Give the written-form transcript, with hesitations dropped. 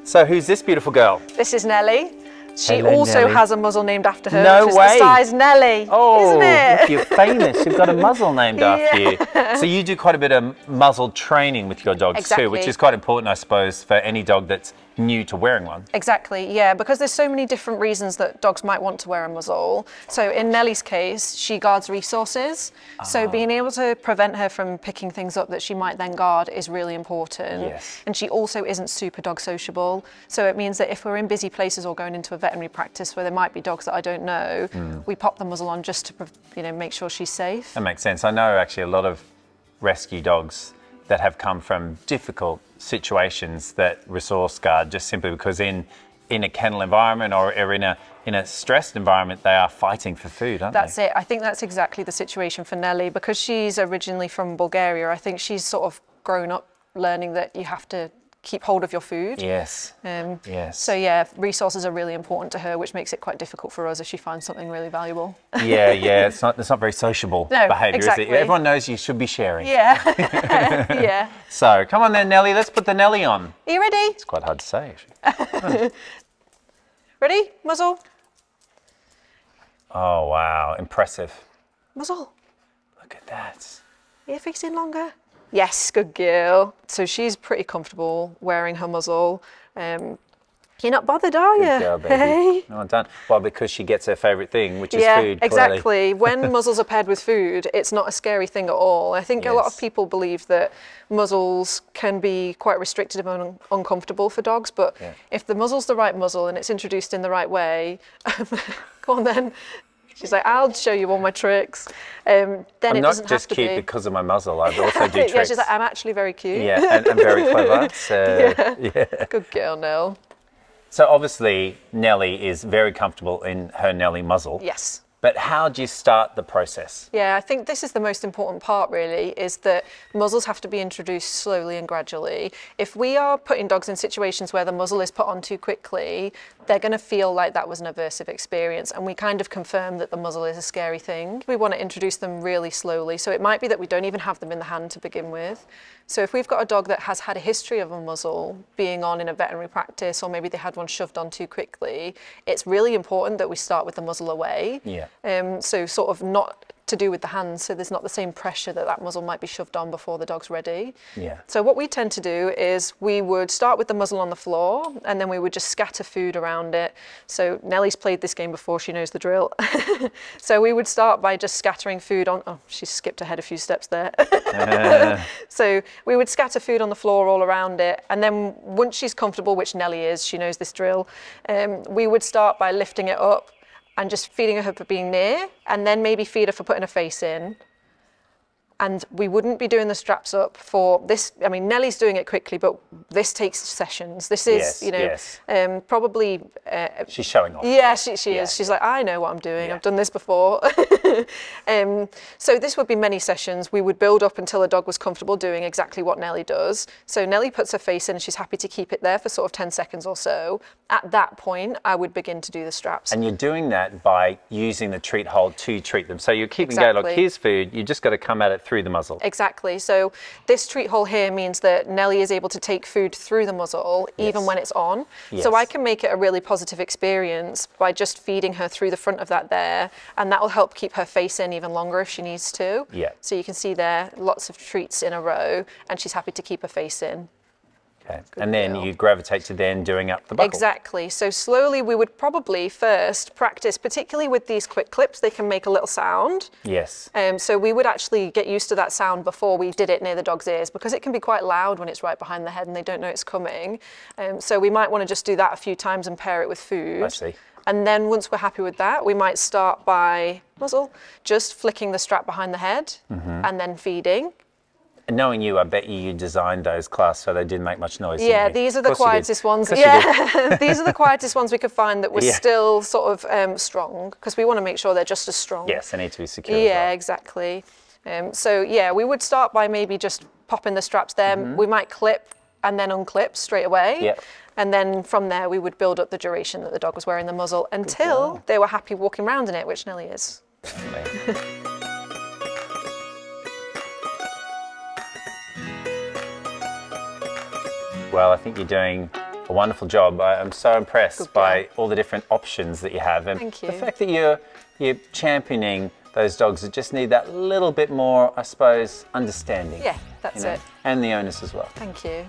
So who's this beautiful girl? This is Nellie. She Hello, also Nellie. has a muzzle named after her. No which is way. the size Nellie, Oh, isn't it? look, you're famous. You've got a muzzle named after you. So you do quite a bit of muzzle training with your dogs Exactly. too, which is quite important, I suppose, for any dog that's new to wearing one. Exactly, yeah, because there's so many different reasons that dogs might want to wear a muzzle. So in Nellie's case, she guards resources. So being able to prevent her from picking things up that she might then guard is really important. Yes. And she also isn't super dog sociable. So it means that if we're in busy places or going into a veterinary practice where there might be dogs that I don't know, we pop the muzzle on just to make sure she's safe. That makes sense. I know actually a lot of rescue dogs that have come from difficult situations that resource guard just simply because in a kennel environment or in a stressed environment they are fighting for food, aren't That's they? it. I think that's exactly the situation for Nellie because she's originally from Bulgaria. I think she's sort of grown up learning that you have to keep hold of your food. Yes. Yes. So yeah, resources are really important to her, which makes it quite difficult for us if she finds something really valuable. Yeah. It's not very sociable behaviour, exactly. is it? Everyone knows you should be sharing. Yeah. Yeah. So come on then, Nellie. Let's put the Nellie on. Are you ready? It's quite hard to say, actually. Ready? Muzzle. Oh wow, impressive. Muzzle. Look at that. Ear facing longer. Yes, good girl. So she's pretty comfortable wearing her muzzle. You're not bothered, are you? Good girl, baby. Hey. No, done. Well, because she gets her favourite thing, which is Yeah, food. exactly. Clearly. When muzzles are paired with food, it's not a scary thing at all. I think a lot of people believe that muzzles can be quite restrictive and uncomfortable for dogs, but if the muzzle's the right muzzle and it's introduced in the right way, go on then. She's like, I'll show you all my tricks. Then I'm it not doesn't just have to cute be. because of my muzzle. I also do tricks. Yeah, she's like, I'm actually very cute. Yeah, and very clever. So, yeah. Good girl, Nell. So obviously, Nellie is very comfortable in her Nellie muzzle. Yes. But how do you start the process? Yeah, I think this is the most important part really, is that muzzles have to be introduced slowly and gradually. If we are putting dogs in situations where the muzzle is put on too quickly, they're going to feel like that was an aversive experience, and we kind of confirm that the muzzle is a scary thing. We want to introduce them really slowly, so it might be that we don't even have them in the hand to begin with. So if we've got a dog that has had a history of a muzzle being on in a veterinary practice, or maybe they had one shoved on too quickly, it's really important that we start with the muzzle away. Yeah. So sort of not to do with the hands, so there's not the same pressure that muzzle might be shoved on before the dog's ready. Yeah. So what we tend to do is we would start with the muzzle on the floor, and then we would just scatter food around it. So Nellie's played this game before, she knows the drill. So we would start by just scattering food on, oh, she skipped ahead a few steps there. So we would scatter food on the floor all around it, and then once she's comfortable, which Nellie is, she knows this drill, we would start by lifting it up and just feeding her for being near, and then maybe feed her for putting her face in. And we wouldn't be doing the straps up for this. I mean, Nellie's doing it quickly, but this takes sessions. This is, probably... She's showing off. Yeah, she is. She's like, I know what I'm doing. Yeah. I've done this before. So this would be many sessions. We would build up until a dog was comfortable doing exactly what Nellie does. So Nellie puts her face in and she's happy to keep it there for sort of 10 seconds or so. At that point, I would begin to do the straps. And you're doing that by using the treat hold to treat them. So you're keeping going, look, here's food. You just got to come at it through the muzzle. Exactly. So this treat hole here means that Nellie is able to take food through the muzzle even when it's on. Yes. So I can make it a really positive experience by just feeding her through the front of that there, and that will help keep her face in even longer if she needs to. Yeah. So you can see there lots of treats in a row, and she's happy to keep her face in. Okay. And then you gravitate to then doing up the buckle. Exactly. So slowly we would probably first practice, particularly with these quick clips, they can make a little sound. Yes. So we would actually get used to that sound before we did it near the dog's ears, because it can be quite loud when it's right behind the head and they don't know it's coming. So we might want to just do that a few times and pair it with food. I see. And then once we're happy with that, we might start by muzzle, just flicking the strap behind the head and then feeding. And knowing you, I bet you designed those class so they didn't make much noise. Yeah, didn't you? these are the quietest ones. Yeah, these are the quietest ones we could find that were still sort of strong, because we want to make sure they're just as strong. Yes, they need to be secure. Yeah, as well. exactly. So yeah, we would start by maybe just popping the straps there. We might clip and then unclip straight away. Yep. And then from there, we would build up the duration that the dog was wearing the muzzle until they were happy walking around in it, which Nellie is. Well, I think you're doing a wonderful job. I'm so impressed Good by girl. all the different options that you have, and Thank you. the fact that you're championing those dogs that just need that little bit more, I suppose, understanding. Yeah, that's it. And the owners as well. Thank you.